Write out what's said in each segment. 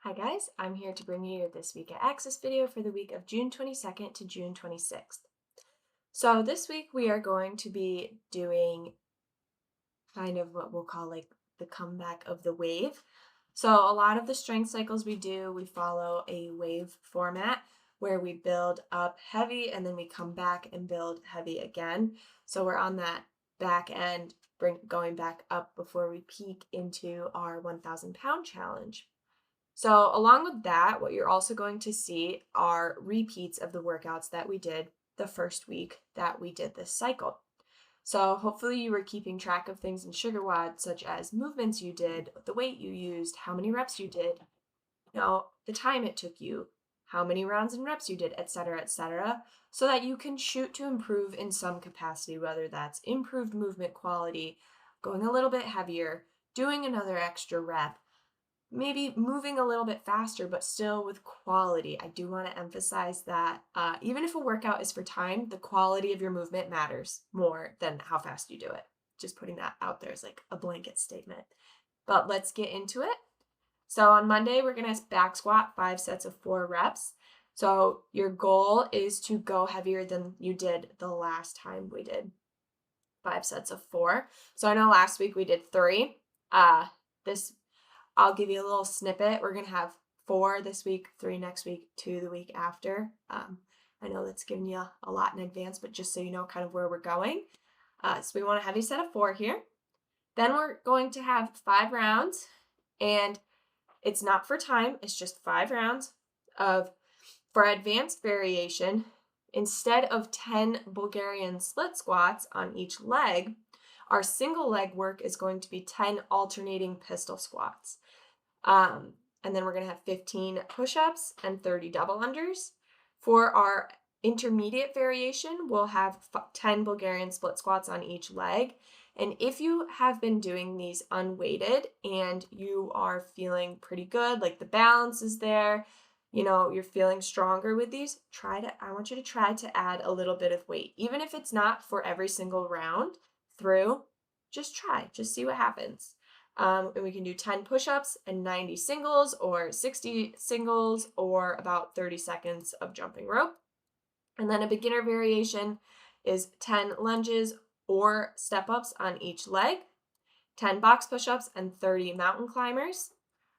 Hi guys, I'm here to bring you your This Week at Axis video for the week of June 22nd to June 26th. So this week we are going to be doing kind of what we'll call like the comeback of the wave. So a lot of the strength cycles we follow a wave format where we build up heavy and then we come back and build heavy again. So we're on that back end, going back up before we peak into our 1,000 pound challenge. So, along with that, what you're also going to see are repeats of the workouts that we did the first week that we did this cycle. So, hopefully, you were keeping track of things in SugarWOD, such as movements you did, the weight you used, how many reps you did, the time it took you, how many rounds and reps you did, etc., so that you can shoot to improve in some capacity, whether that's improved movement quality, going a little bit heavier, doing another extra rep, maybe moving a little bit faster, but still with quality. I do want to emphasize that even if a workout is for time, the quality of your movement matters more than how fast you do it. Just putting that out there as like a blanket statement. But let's get into it. So on Monday, we're going to back squat 5 sets of 4 reps. So your goal is to go heavier than you did the last time we did 5 sets of 4. So I know last week we did 3. This I'll give you a little snippet. We're going to have 4 this week, 3 next week, 2 the week after. I know that's giving you a lot in advance, but just so you know kind of where we're going. So we want a heavy set of 4 here. Then we're going to have 5 rounds, and it's not for time. It's just 5 rounds of, for advanced variation, instead of 10 Bulgarian split squats on each leg, our single leg work is going to be 10 alternating pistol squats. And then we're going to have 15 push-ups and 30 double unders. For our intermediate variation, we'll have 10 Bulgarian split squats on each leg. And if you have been doing these unweighted and you are feeling pretty good, like the balance is there, you're feeling stronger with these, I want you to try to add a little bit of weight. Even if it's not for every single round through, just try, just see what happens. And we can do 10 push-ups and 90 singles or 60 singles or about 30 seconds of jumping rope. And then a beginner variation is 10 lunges or step-ups on each leg, 10 box push-ups, and 30 mountain climbers.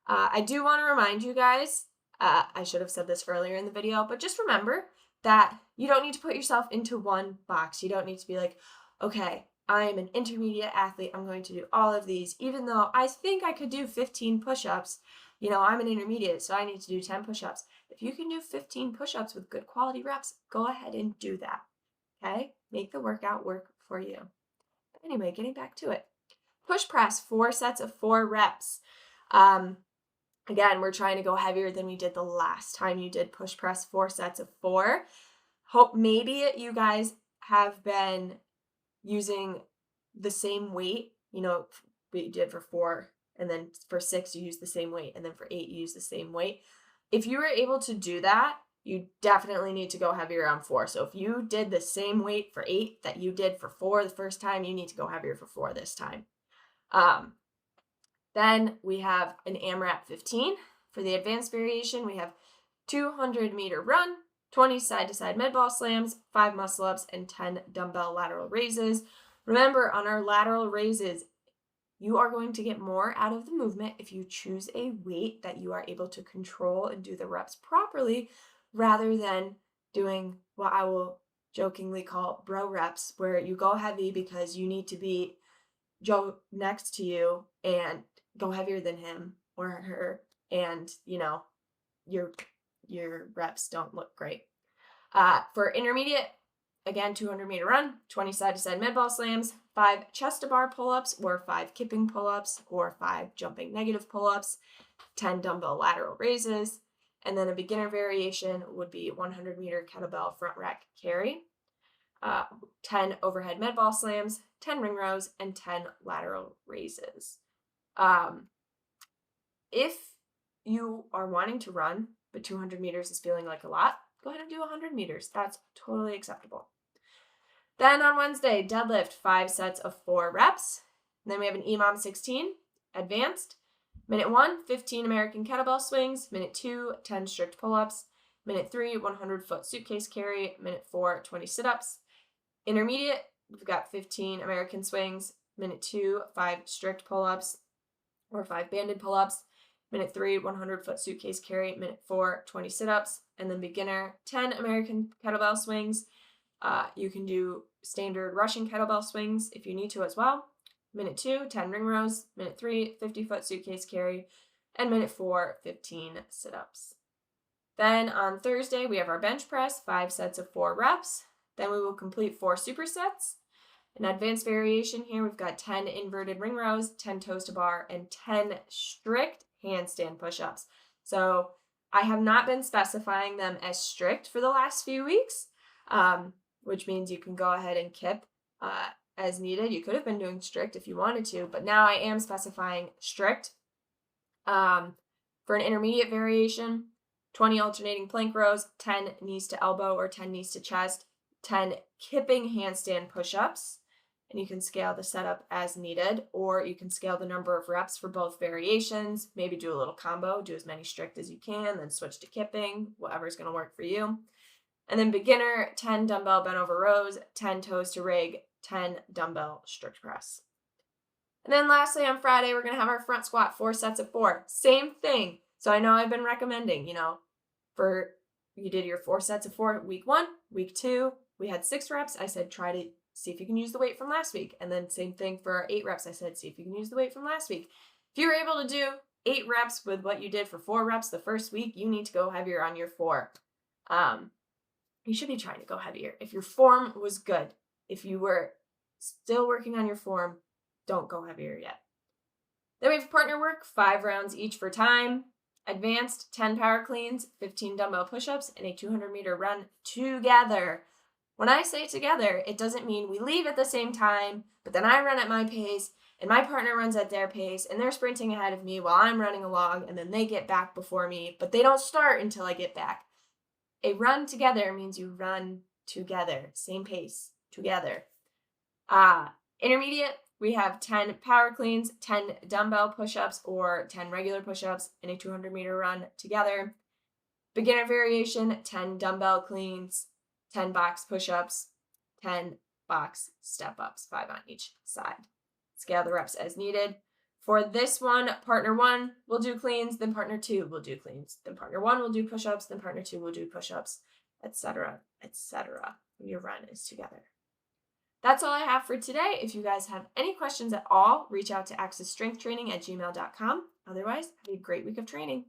I do want to remind you guys, I should have said this earlier in the video, but just remember that you don't need to put yourself into one box. You don't need to be like, okay, I am an intermediate athlete. I'm going to do all of these, even though I think I could do 15 push-ups. I'm an intermediate, so I need to do 10 push-ups. If you can do 15 push-ups with good quality reps, go ahead and do that. Okay? Make the workout work for you. But anyway, getting back to it. Push press, 4 sets of 4 reps. Again, we're trying to go heavier than we did the last time you did push press, 4 sets of 4. Hope maybe you guys have been using the same weight, we did for 4, and then for 6 you use the same weight, and then for 8 you use the same weight. If you were able to do that, you definitely need to go heavier on 4. So if you did the same weight for 8 that you did for 4 the first time, you need to go heavier for 4 this time. Then we have an AMRAP 15. For the advanced variation, we have 200-meter run, 20 side-to-side med ball slams, 5 muscle-ups, and 10 dumbbell lateral raises. Remember, on our lateral raises, you are going to get more out of the movement if you choose a weight that you are able to control and do the reps properly, rather than doing what I will jokingly call bro reps, where you go heavy because you need to beat Joe next to you and go heavier than him or her, and your reps don't look great. For intermediate, again, 200-meter run, 20 side-to-side med ball slams, 5 chest-to-bar pull-ups or 5 kipping pull-ups or 5 jumping negative pull-ups, 10 dumbbell lateral raises, and then a beginner variation would be 100-meter kettlebell front rack carry, 10 overhead med ball slams, 10 ring rows, and 10 lateral raises. If you are wanting to run, but 200 meters is feeling like a lot, go ahead and do 100 meters. That's totally acceptable. Then on Wednesday, deadlift, 5 sets of 4 reps. And then we have an EMOM 16, advanced, Minute 1, 15 American kettlebell swings. Minute 2, 10 strict pull-ups. Minute 3, 100-foot suitcase carry. Minute 4, 20 sit-ups. Intermediate, we've got 15 American swings. Minute 2, 5 strict pull-ups or 5 banded pull-ups. Minute 3, 100-foot suitcase carry. Minute 4, 20 sit-ups. And then beginner, 10 American kettlebell swings. You can do standard Russian kettlebell swings if you need to as well. Minute 2, 10 ring rows. Minute 3, 50-foot suitcase carry. And minute 4, 15 sit-ups. Then on Thursday, we have our bench press, 5 sets of 4 reps. Then we will complete 4 supersets. An advanced variation here, we've got 10 inverted ring rows, 10 toes to bar, and 10 strict handstand push-ups. So I have not been specifying them as strict for the last few weeks, which means you can go ahead and kip as needed. You could have been doing strict if you wanted to, but now I am specifying strict. For an intermediate variation, 20 alternating plank rows, 10 knees to elbow or 10 knees to chest, 10 kipping handstand push-ups, and you can scale the setup as needed, or you can scale the number of reps for both variations, maybe do a little combo, do as many strict as you can, then switch to kipping, whatever's going to work for you. And then beginner, 10 dumbbell bent over rows, 10 toes to rig, 10 dumbbell strict press. And then lastly, on Friday, we're going to have our front squat, 4 sets of 4. Same thing. So I know I've been recommending, for you did your 4 sets of 4 week 1, week 2, we had 6 reps. I said, try to see if you can use the weight from last week. And then same thing for our 8 reps. I said, see if you can use the weight from last week. If you were able to do 8 reps with what you did for 4 reps the first week, you need to go heavier on your 4. You should be trying to go heavier. If your form was good, if you were still working on your form, don't go heavier yet. Then we have partner work, 5 rounds each for time. Advanced, 10 power cleans, 15 dumbbell push-ups, and a 200-meter run together. When I say together, it doesn't mean we leave at the same time, but then I run at my pace, and my partner runs at their pace, and they're sprinting ahead of me while I'm running along, and then they get back before me, but they don't start until I get back. A run together means you run together, same pace, together. Intermediate, we have 10 power cleans, 10 dumbbell push-ups or 10 regular push-ups, and a 200-meter run together. Beginner variation, 10 dumbbell cleans, 10 box push-ups, 10 box step-ups, 5 on each side. Scale the reps as needed. For this one, partner 1 will do cleans, then partner 2 will do cleans. Then partner 1 will do push-ups, then partner 2 will do push-ups, etc., etc. Your run is together. That's all I have for today. If you guys have any questions at all, reach out to accessstrengthtraining@gmail.com. Otherwise, have a great week of training.